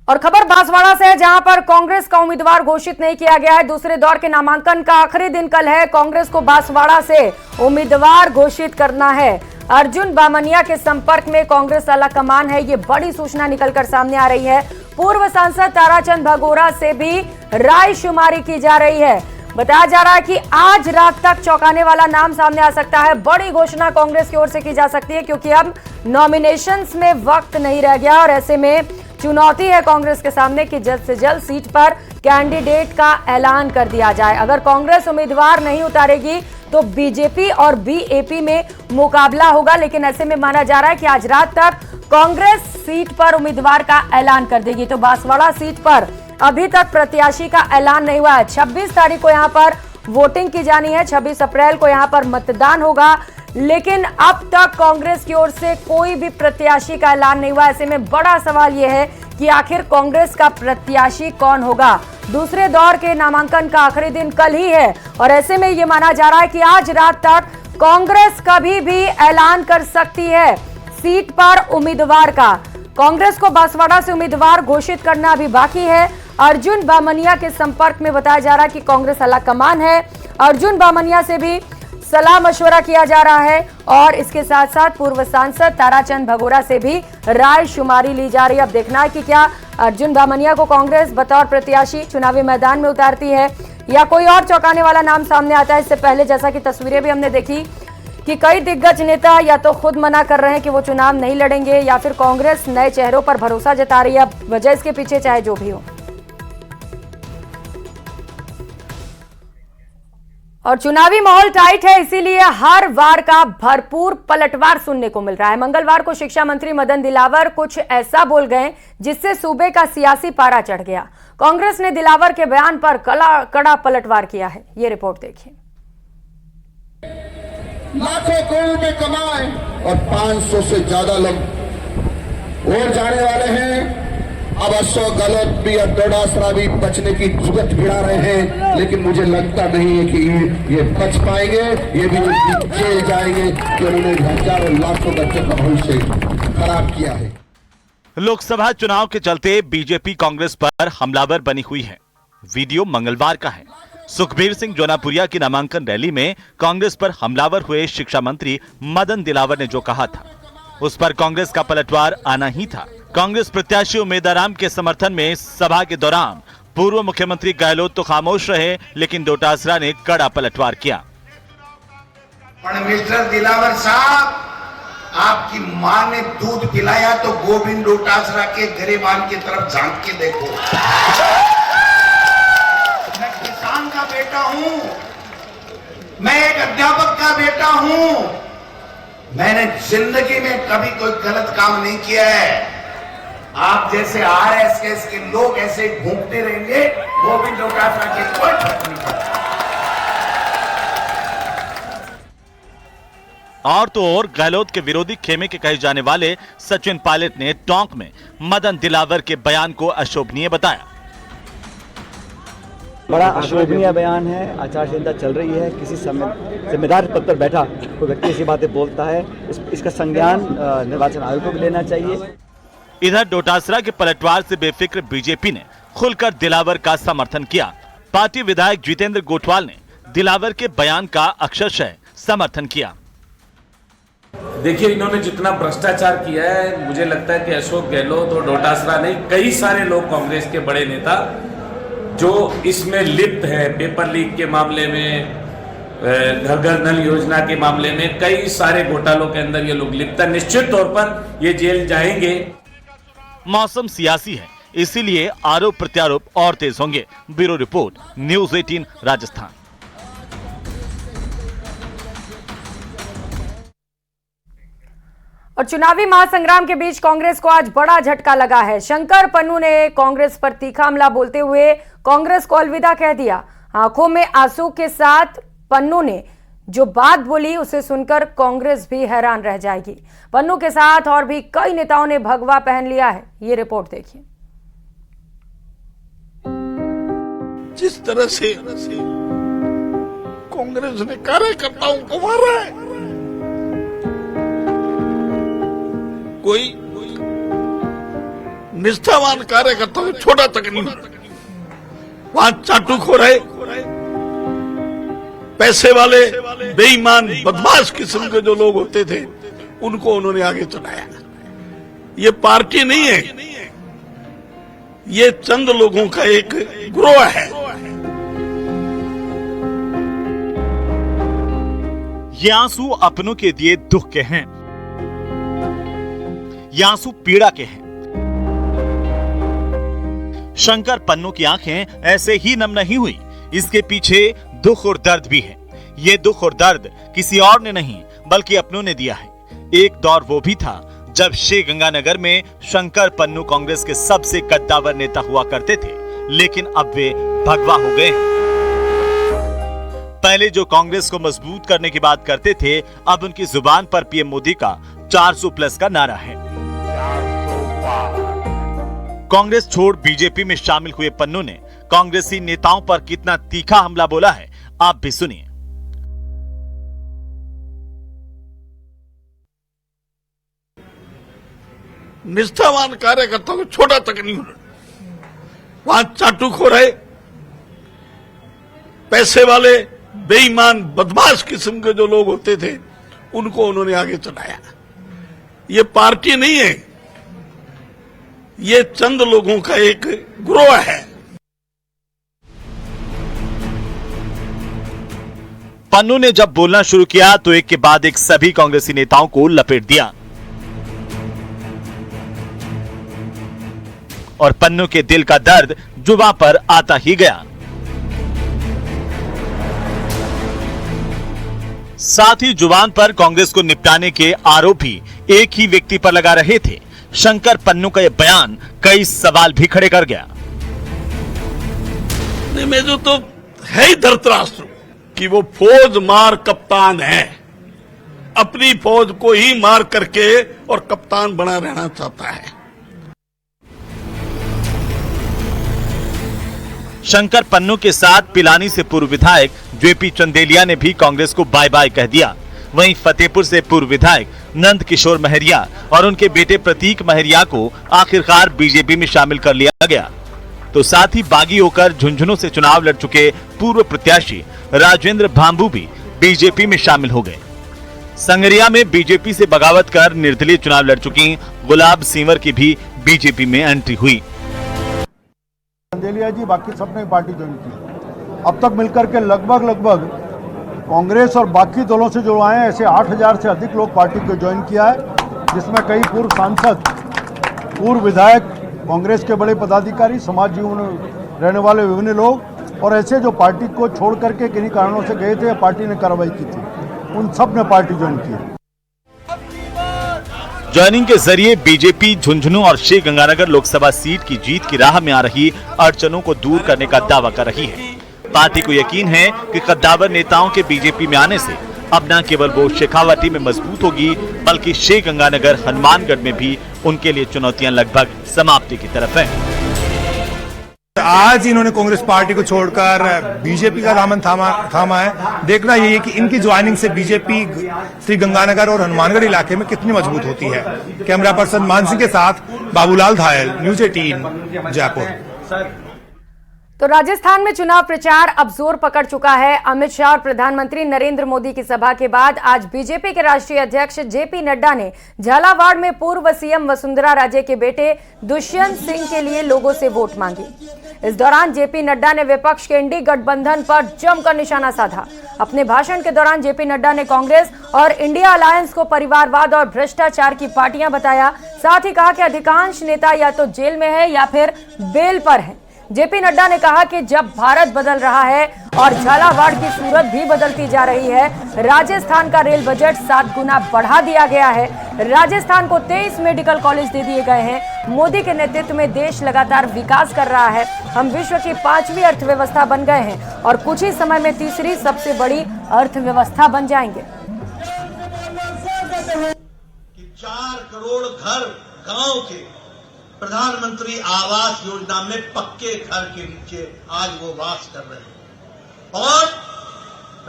और खबर बांसवाड़ा से है, जहां पर कांग्रेस का उम्मीदवार घोषित नहीं किया गया है। दूसरे दौर के नामांकन का आखिरी दिन कल है। कांग्रेस को बांसवाड़ा से उम्मीदवार घोषित करना है। अर्जुन बामनिया के संपर्क में कांग्रेस आलाकमान है, ये बड़ी सूचना निकलकर सामने आ रही है। पूर्व सांसद ताराचंद भगोरा से भी राय शुमारी की जा रही है। बताया जा रहा है कि आज रात तक चौंकाने वाला नाम सामने आ सकता है। बड़ी घोषणा कांग्रेस की ओर से की जा सकती है, क्योंकि अब नॉमिनेशंस में वक्त नहीं रह गया और ऐसे में चुनौती है कांग्रेस के सामने कि जल्द से जल्द सीट पर कैंडिडेट का ऐलान कर दिया जाए। अगर कांग्रेस उम्मीदवार नहीं उतारेगी तो बीजेपी और बीएपी में मुकाबला होगा, लेकिन ऐसे में माना जा रहा है कि आज रात तक कांग्रेस सीट पर उम्मीदवार का ऐलान कर देगी। तो बांसवाड़ा सीट पर अभी तक प्रत्याशी का ऐलान नहीं हुआ है। 26 तारीख को यहां पर वोटिंग की जानी है, 26 अप्रैल को यहां पर मतदान होगा, लेकिन अब तक कांग्रेस की ओर से कोई भी प्रत्याशी का ऐलान नहीं हुआ। ऐसे में बड़ा सवाल यह है कि आखिर कांग्रेस का प्रत्याशी कौन होगा। दूसरे दौर के नामांकन का आखिरी दिन कल ही है और ऐसे में यह माना जा रहा है कि आज रात तक कांग्रेस कभी भी ऐलान कर सकती है सीट पर उम्मीदवार का। कांग्रेस को बांसवाड़ा से उम्मीदवार घोषित करना अभी बाकी है। अर्जुन बामनिया के संपर्क में बताया जा रहा है कि कांग्रेस आलाकमान है। अर्जुन बामनिया से भी सलाह मशवरा किया जा रहा है और इसके साथ साथ पूर्व सांसद ताराचंद भगोरा से भी राय शुमारी ली जा रही है। अब देखना है कि क्या अर्जुन बामनिया को कांग्रेस बतौर प्रत्याशी चुनावी मैदान में उतारती है या कोई और चौंकाने वाला नाम सामने आता है। इससे पहले जैसा कि तस्वीरें भी हमने देखी कि कई दिग्गज नेता या तो खुद मना कर रहे हैं कि वो चुनाव नहीं लड़ेंगे या फिर कांग्रेस नए चेहरों पर भरोसा जता रही है। वजह इसके पीछे चाहे जो भी हो। और चुनावी माहौल टाइट है, इसीलिए हर वार का भरपूर पलटवार सुनने को मिल रहा है। मंगलवार को शिक्षा मंत्री मदन दिलावर कुछ ऐसा बोल गए जिससे सूबे का सियासी पारा चढ़ गया। कांग्रेस ने दिलावर के बयान पर कड़ा पलटवार किया है। ये रिपोर्ट देखिए। लाखों करोड़ में कमाए और 500 से ज्यादा लोग वोट जाने वाले हैं। अब अशोक गहलोत भी और डोटासरा भी बचने की जुगत भिड़ा रहे हैं, लेकिन मुझे लगता नहीं है कि ये बच पाएंगे। ये भी जेल जाएंगे कि उन्होंने हजारों लाखों बच्चों का भविष्य खराब किया है। लोकसभा चुनाव के चलते बीजेपी कांग्रेस पर हमलावर बनी हुई है। वीडियो मंगलवार का है। सुखबीर सिंह जोनापुरिया की नामांकन रैली में कांग्रेस पर हमलावर हुए शिक्षा मंत्री मदन दिलावर ने जो कहा था, उस पर कांग्रेस का पलटवार आना ही था। कांग्रेस प्रत्याशी उम्मीदवार के समर्थन में सभा के दौरान पूर्व मुख्यमंत्री गहलोत तो खामोश रहे, लेकिन डोटासरा ने कड़ा पलटवार किया। मिस्टर दिलावर साहब, आपकी मां ने दूध पिलाया तो गोविंद डोटासरा के गिरेबान की तरफ झांक के देखो। मैं किसान का बेटा हूं, मैं एक अध्यापक का बेटा हूं। मैंने जिंदगी में कभी कोई गलत काम नहीं किया है। आप जैसे आरएसएस के लोग ऐसे घूमते रहेंगे, गोविंद डोटासरा के कोई फर्क नहीं पड़ता। और तो और गहलोत के विरोधी खेमे के कहे जाने वाले सचिन पायलट ने टोंक में मदन दिलावर के बयान को अशोभनीय बताया। बड़ा अशोभनीय बयान है। आचार संहिता चल रही है, किसी समय जिम्मेदार पद पर बैठा कोई व्यक्ति ऐसी बातें बोलता है, इसका संज्ञान निर्वाचन आयोग को भी लेना चाहिए। इधर डोटासरा के पलटवार से बेफिक्र बीजेपी ने खुलकर दिलावर का समर्थन किया। पार्टी विधायक जितेंद्र गोठवाल ने दिलावर के बयान का अक्षरशः समर्थन किया। देखिए, इन्होंने जितना भ्रष्टाचार किया है, मुझे लगता है कि अशोक गहलोत और डोटासरा नहीं, कई सारे लोग कांग्रेस के बड़े नेता जो इसमें लिप्त है, पेपर लीक के मामले में, घर घर नल योजना के मामले में, कई सारे घोटालों के अंदर ये लोग लिप्त है। निश्चित तौर पर ये जेल जाएंगे। मौसम सियासी है, इसीलिए आरोप प्रत्यारोप और तेज होंगे। Bureau report, news 18 Rajasthan. और चुनावी महासंग्राम के बीच कांग्रेस को आज बड़ा झटका लगा है। शंकर पन्नू ने कांग्रेस पर तीखा हमला बोलते हुए कांग्रेस को अलविदा कह दिया। आंखों में आंसू के साथ पन्नू ने जो बात बोली उसे सुनकर कांग्रेस भी हैरान रह जाएगी। पन्नू के साथ और भी कई नेताओं ने भगवा पहन लिया है। ये रिपोर्ट देखिए। जिस तरह से कांग्रेस ने कार्यकर्ताओं को मारा है, कोई निष्ठावान कार्यकर्ता को छोटा तक नहीं होता। वहां चाटुखोर है, पैसे वाले बेईमान बदमाश किस्म के जो लोग होते थे उनको उन्होंने आगे चलाया। ये पार्टी नहीं है, ये चंद लोगों का एक ग्रोह है। ये आंसू अपनों के दिए दुख के हैं, ये आंसू पीड़ा के हैं। शंकर पन्नू की आंखें ऐसे ही नम नहीं हुई, इसके पीछे दुख और दर्द भी है। ये दुख और दर्द किसी और ने नहीं बल्कि अपनों ने दिया है। एक दौर वो भी था जब श्रीगंगानगर में शंकर पन्नू कांग्रेस के सबसे कद्दावर नेता हुआ करते थे, लेकिन अब वे भगवा हो गए हैं। पहले जो कांग्रेस को मजबूत करने की बात करते थे, अब उनकी जुबान पर पीएम मोदी का 400 प्लस का नारा है। कांग्रेस छोड़ बीजेपी में शामिल हुए पन्नू ने कांग्रेसी नेताओं पर कितना तीखा हमला बोला है, आप भी सुनिए। निष्ठावान कार्यकर्ता को छोटा तक नहीं होता। वहां चाटुखोर है, पैसे वाले बेईमान बदमाश किस्म के जो लोग होते थे उनको उन्होंने आगे चलाया। ये पार्टी नहीं है, ये चंद लोगों का एक ग्रोह है। पन्नू ने जब बोलना शुरू किया तो एक के बाद एक सभी कांग्रेसी नेताओं को लपेट दिया और पन्नू के दिल का दर्द जुबान पर आता ही गया। साथ ही जुबान पर कांग्रेस को निपटाने के आरोप भी एक ही व्यक्ति पर लगा रहे थे। शंकर पन्नू का यह बयान कई सवाल भी खड़े कर गया। में जो तो है ही धृतराष्ट्र कि वो फौज मार कप्तान है, अपनी फौज को ही मार करके और कप्तान बना रहना चाहता है। शंकर पन्नू के साथ पिलानी से पूर्व विधायक जेपी चंदेलिया ने भी कांग्रेस को बाय बाय कह दिया। वहीं फतेहपुर से पूर्व विधायक नंद किशोर महरिया और उनके बेटे प्रतीक महरिया को आखिरकार बीजेपी में शामिल कर लिया गया। तो साथ ही बागी होकर झुंझुनू से चुनाव लड़ चुके पूर्व प्रत्याशी राजेंद्र भांबू भी बीजेपी में शामिल हो गए। संगरिया में बीजेपी से बगावत कर निर्दलीय चुनाव लड़ चुकी गुलाब सिंवर की भी बीजेपी में एंट्री हुई। चंदेलिया जी बाकी सबने पार्टी ज्वाइन की। अब तक मिलकर के लगभग कांग्रेस और बाकी दलों से जो आए ऐसे 8000 से अधिक लोग पार्टी को ज्वाइन किया है, जिसमें कई पूर्व सांसद, पूर्व विधायक, कांग्रेस के बड़े पदाधिकारी, समाज जीवन रहने वाले विभिन्न लोग और ऐसे जो पार्टी को छोड़ करके किन्हीं कारणों से गए थे, पार्टी ने कार्रवाई की थी, उन सब ने पार्टी ज्वाइन की। ज्वाइनिंग के जरिए बीजेपी झुंझुनू और श्रीगंगानगर लोकसभा सीट की जीत की राह में आ रही अड़चनों को दूर करने का दावा कर रही है। पार्टी को यकीन है कि कद्दावर नेताओं के बीजेपी में आने से अब न केवल वो शेखावटी में मजबूत होगी बल्कि श्रीगंगानगर हनुमानगढ़ में भी उनके लिए चुनौतियां लगभग समाप्ति की तरफ हैं। आज इन्होंने कांग्रेस पार्टी को छोड़कर बीजेपी का दामन थामा है। देखना यही है कि इनकी ज्वाइनिंग से बीजेपी श्रीगंगानगर और हनुमानगढ़ इलाके में कितनी मजबूत होती है। कैमरा पर्सन मानसिंह के साथ बाबूलाल धायल, न्यूज 18 जयपुर। तो राजस्थान में चुनाव प्रचार अब जोर पकड़ चुका है। अमित शाह और प्रधानमंत्री नरेंद्र मोदी की सभा के बाद आज बीजेपी के राष्ट्रीय अध्यक्ष जेपी नड्डा ने झालावाड़ में पूर्व सीएम वसुंधरा राजे के बेटे दुष्यंत सिंह के लिए लोगों से वोट मांगी। इस दौरान जेपी नड्डा ने विपक्ष के इंडी गठबंधन पर जमकर निशाना साधा। अपने भाषण के दौरान जेपी नड्डा ने कांग्रेस और इंडिया अलायंस को परिवारवाद और भ्रष्टाचार की पार्टियां बताया। साथ ही कहा कि अधिकांश नेता या तो जेल में है या फिर बेल पर है। जेपी नड्डा ने कहा कि जब भारत बदल रहा है और झालावाड़ की सूरत भी बदलती जा रही है, राजस्थान का रेल बजट 7 गुना बढ़ा दिया गया है। राजस्थान को 23 मेडिकल कॉलेज दे दिए गए हैं। मोदी के नेतृत्व में देश लगातार विकास कर रहा है। हम विश्व की 5वीं अर्थव्यवस्था बन गए हैं और कुछ ही समय में तीसरी सबसे बड़ी अर्थव्यवस्था बन जाएंगे। 4 करोड़ घर गांव के प्रधानमंत्री आवास योजना में पक्के घर के नीचे आज वो वास कर रहे हैं और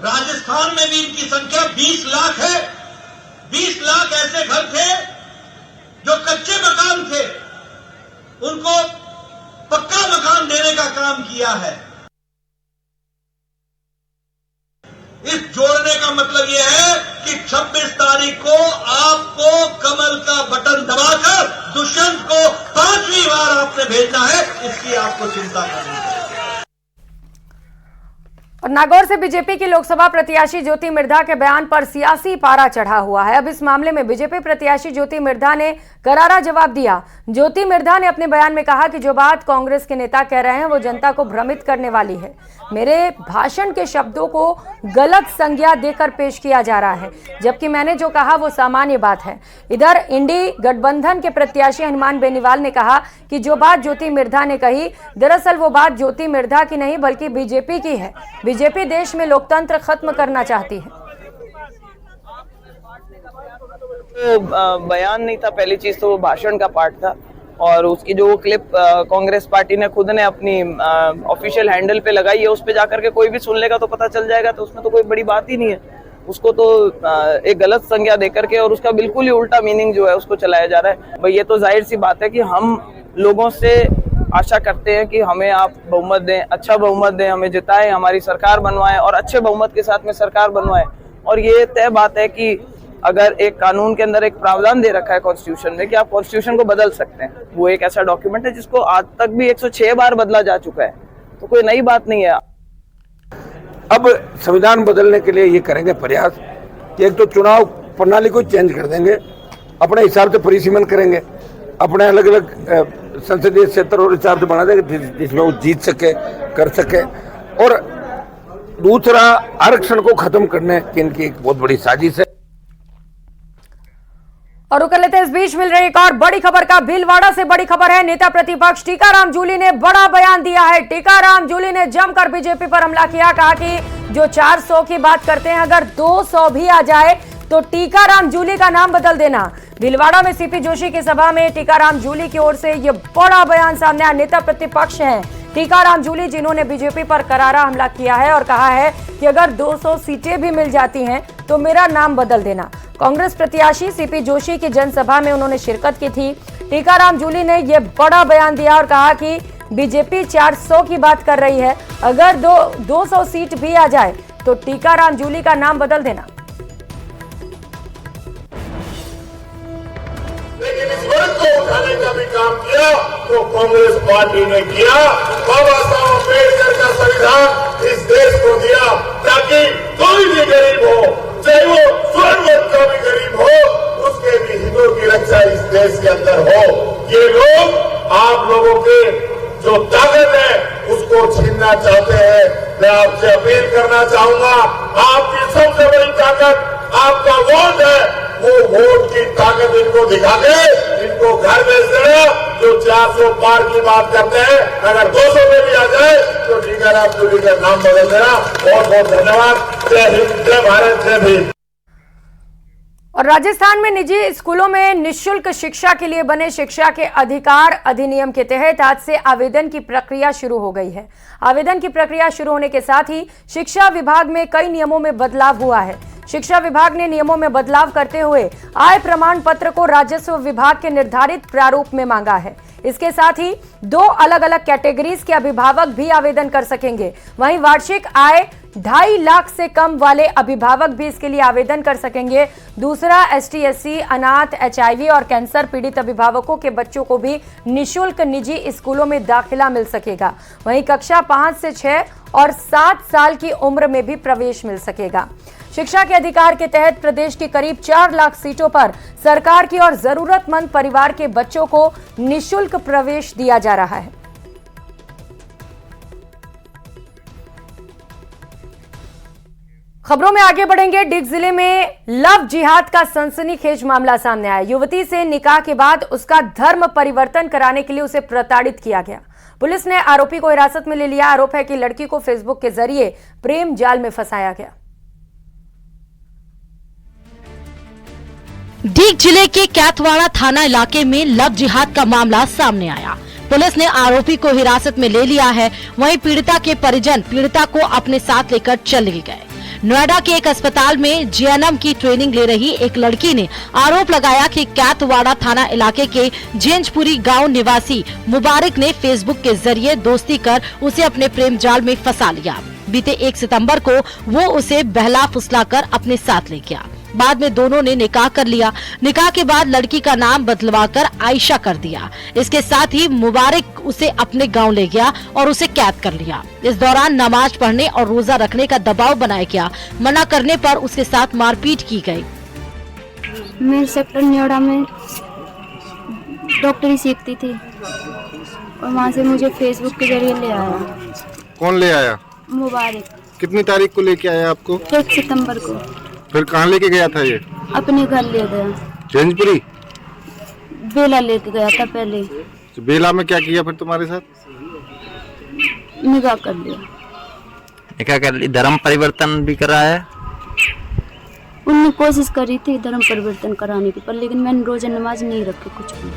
राजस्थान में भी इनकी संख्या 20 लाख है। 20 लाख ऐसे घर थे जो कच्चे मकान थे, उनको पक्का मकान देने का काम किया है। इस जोड़ने का मतलब यह है कि 26 तारीख को आपको कमल का बटन दबाकर दुष्यंत को 5वीं बार आपने भेजना है, इसकी आपको चिंता करनी है। और नागौर से बीजेपी की लोकसभा प्रत्याशी ज्योति मिर्धा के बयान पर सियासी पारा चढ़ा हुआ है। अब इस मामले में बीजेपी प्रत्याशी ज्योति मिर्धा ने करारा जवाब दिया। ज्योति मिर्धा ने अपने बयान में कहा कि जो बात कांग्रेस के नेता कह रहे हैं वो जनता को भ्रमित करने वाली है। मेरे भाषण के शब्दों को गलत संज्ञा देकर पेश किया जा रहा है, जबकि मैंने जो कहा वो सामान्य बात है। इधर इंडी गठबंधन के प्रत्याशी हनुमान बेनीवाल ने कहा कि जो बात ज्योति मिर्धा ने कही, दरअसल वो बात ज्योति मिर्धा की नहीं बल्कि बीजेपी की है। बीजेपी देश में लोकतंत्र खत्म करना चाहती है। तो बयान नहीं था, पहली चीज तो वो भाषण का पार्ट था, और उसकी जो क्लिप कांग्रेस पार्टी ने खुद ने अपनी ऑफिशियल हैंडल पे लगाई है, उस पे जाकर के कोई भी सुन लेगा तो पता चल जाएगा। तो उसमें तो कोई बड़ी बात ही नहीं है। उसको तो एक गलत संज्ञा देकर के और उसका बिल्कुल ही उल्टा मीनिंग जो है उसको चलाया जा रहा है। भाई ये तो जाहिर सी बात है कि हम लोगों से आशा करते हैं कि हमें आप बहुमत दें, अच्छा बहुमत दें, हमें जिताएं, हमारी सरकार बनवाएं और अच्छे बहुमत के साथ में सरकार बनवाएं। और ये तय बात है कि अगर एक कानून के अंदर एक प्रावधान दे रखा है कॉन्स्टिट्यूशन में कि आप कॉन्स्टिट्यूशन को बदल सकते हैं, वो एक ऐसा डॉक्यूमेंट है जिसको आज तक भी 106 बार बदला जा चुका है, तो कोई नई बात नहीं है। अब संविधान बदलने के लिए ये करेंगे प्रयास कि एक तो चुनाव प्रणाली को चेंज कर देंगे, अपने हिसाब से परिसीमन करेंगे, अपने अलग अलग संसदीय क्षेत्र और हिसाब से बना देंगे जिसमें वो जीत सके, कर सके। और दूसरा, आरक्षण को खत्म करने की इनकी एक बहुत बड़ी साजिश है। और रुक लेते हैं, इस बीच मिल रही एक और बड़ी खबर का। भीलवाड़ा से बड़ी खबर है। नेता प्रतिपक्ष टीकाराम जूली ने बड़ा बयान दिया है। टीकाराम जूली ने जमकर बीजेपी पर हमला किया। कहा कि जो 400 की बात करते हैं, अगर 200 भी आ जाए तो टीकाराम जूली का नाम बदल देना। भीलवाड़ा में सीपी जोशी की सभा में टीकाराम जूली की ओर से यह बड़ा बयान सामने आया। नेता प्रतिपक्ष हैं टीकाराम जूली, जिन्होंने बीजेपी पर करारा हमला किया है और कहा है कि अगर 200 सीटें भी मिल जाती हैं तो मेरा नाम बदल देना। कांग्रेस प्रत्याशी सीपी जोशी की जनसभा में उन्होंने शिरकत की थी। टीकाराम जूली ने यह बड़ा बयान दिया और कहा कि बीजेपी 400 की बात कर रही है, अगर 200 सीट भी आ जाए तो टीकाराम जूली का नाम बदल देना। लेकिन इस वर्ग को उठाने का भी काम किया तो कांग्रेस पार्टी ने किया। बाबा साहब अम्बेडकर का संविधान इस देश को दिया ताकि कोई भी गरीब हो, चाहे वो स्वर्ण वर्ग का भी गरीब हो, उसके भी हितों की रक्षा इस देश के अंदर हो। ये लोग आप लोगों के जो ताकत है उसको छीनना चाहते हैं। मैं आपसे अपील करना चाहूंगा, आपकी सबसे बड़ी ताकत आपका वोट है। वो वोट की ताकत इनको दिखा के इनको घर भेज देना। जो 400 पार की बात करते हैं, अगर 200 में भी आ जाए तो टीकाराम जूली का नाम बदल देना। बहुत बहुत धन्यवाद। जय हिंद, जय भारत, जय भीम। और राजस्थान में निजी स्कूलों में निःशुल्क शिक्षा के लिए बने शिक्षा के अधिकार अधिनियम के तहत आज से आवेदन की प्रक्रिया शुरू हो गई है। आवेदन की प्रक्रिया शुरू होने के साथ ही शिक्षा विभाग में कई नियमों में बदलाव हुआ है। शिक्षा विभाग ने नियमों में बदलाव करते हुए आय प्रमाण पत्र को राजस्व विभाग के निर्धारित प्रारूप में मांगा है। इसके साथ ही 2 अलग अलग कैटेगरीज के अभिभावक भी आवेदन कर सकेंगे। वहीं वार्षिक आय 2.5 लाख से कम वाले अभिभावक भी इसके लिए आवेदन कर सकेंगे। दूसरा, ST SC, अनाथ, HIV और कैंसर पीड़ित अभिभावकों के बच्चों को भी निःशुल्क निजी स्कूलों में दाखिला मिल सकेगा। वहीं कक्षा 5 से 6 और 7 साल की उम्र में भी प्रवेश मिल सकेगा। शिक्षा के अधिकार के तहत प्रदेश की करीब 4 लाख सीटों पर सरकार की और जरूरतमंद परिवार के बच्चों को निःशुल्क प्रवेश दिया जा रहा है। खबरों में आगे बढ़ेंगे। डिग जिले में लव जिहाद का सनसनीखेज मामला सामने आया। युवती से निकाह के बाद उसका धर्म परिवर्तन कराने के लिए उसे प्रताड़ित किया गया। पुलिस ने आरोपी को हिरासत में ले लिया। आरोप है कि लड़की को फेसबुक के जरिए प्रेम जाल में फंसाया गया। डीग जिले के कैथवाड़ा थाना इलाके में लव जिहाद का मामला सामने आया। पुलिस ने आरोपी को हिरासत में ले लिया है। वहीं पीड़िता के परिजन पीड़िता को अपने साथ लेकर चले गए। नोएडा के एक अस्पताल में जीएनएम की ट्रेनिंग ले रही एक लड़की ने आरोप लगाया कि कैथवाड़ा थाना इलाके के जेंजपुरी गांव निवासी मुबारक ने फेसबुक के जरिए दोस्ती कर उसे अपने प्रेम जाल में फंसा लिया। बीते 1 सितंबर को वो उसे बहला फुसलाकर अपने साथ ले गया। बाद में दोनों ने निकाह कर लिया। निकाह के बाद लड़की का नाम बदलवाकर आयशा कर दिया। इसके साथ ही मुबारक उसे अपने गांव ले गया और उसे कैद कर लिया। इस दौरान नमाज पढ़ने और रोजा रखने का दबाव बनाया गया। मना करने पर उसके साथ मारपीट की गई। मैं सेक्टर नोएडा में डॉक्टरी सीखती थी और वहाँ से मुझे फेसबुक के जरिए ले आया। कौन ले आया? मुबारक। कितनी तारीख को लेके आया आपको? 1 सितंबर को। फिर कहाँ लेके गया था ये? अपने घर ले गया। जैनपुरी? बेला लेके गया था पहले। तो बेला में क्या किया फिर तुम्हारे साथ? निकाह कर लिया। निकाह कर ली। धर्म परिवर्तन भी करा है? उन्होंने कोशिश करी थी धर्म परिवर्तन कराने की, पर लेकिन मैंने रोजा नमाज नहीं रखी कुछ भी।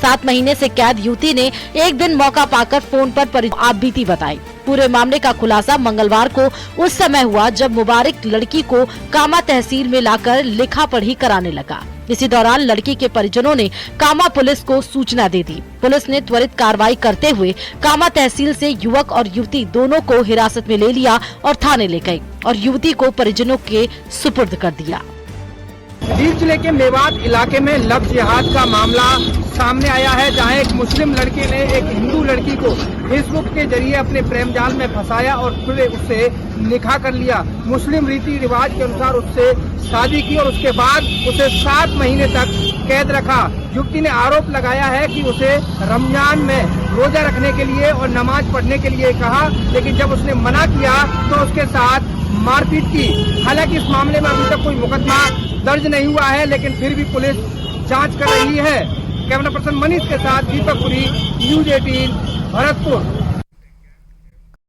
7 महीने से कैद युवती ने एक दिन मौका पाकर फोन पर आप बीती बताई। पूरे मामले का खुलासा मंगलवार को उस समय हुआ जब मुबारक लड़की को कामा तहसील में लाकर लिखा पढ़ी कराने लगा। इसी दौरान लड़की के परिजनों ने कामा पुलिस को सूचना दे दी। पुलिस ने त्वरित कार्रवाई करते हुए कामा तहसील से युवक और युवती दोनों को हिरासत में ले लिया और थाने ले गई और युवती को परिजनों के सुपुर्द कर दिया। दीव जिले के मेवात इलाके में लव जिहाद का मामला सामने आया है, जहां एक मुस्लिम लड़के ने एक हिंदू लड़की को फेसबुक के जरिए अपने प्रेम जाल में फंसाया और फिर उससे निकाह कर लिया। मुस्लिम रीति रिवाज के अनुसार उससे शादी की और उसके बाद उसे 7 महीने तक कैद रखा। युवती ने आरोप लगाया है कि उसे रमजान में रोजा रखने के लिए और नमाज पढ़ने के लिए कहा, लेकिन जब उसने मना किया तो उसके साथ मारपीट की। हालांकि इस मामले में अभी तक कोई मुकदमा दर्ज नहीं हुआ है, लेकिन फिर भी पुलिस जांच कर रही है। कैमरा पर्सन मनीष के साथ दीपक पुरी, न्यूज़ 18 भरतपुर।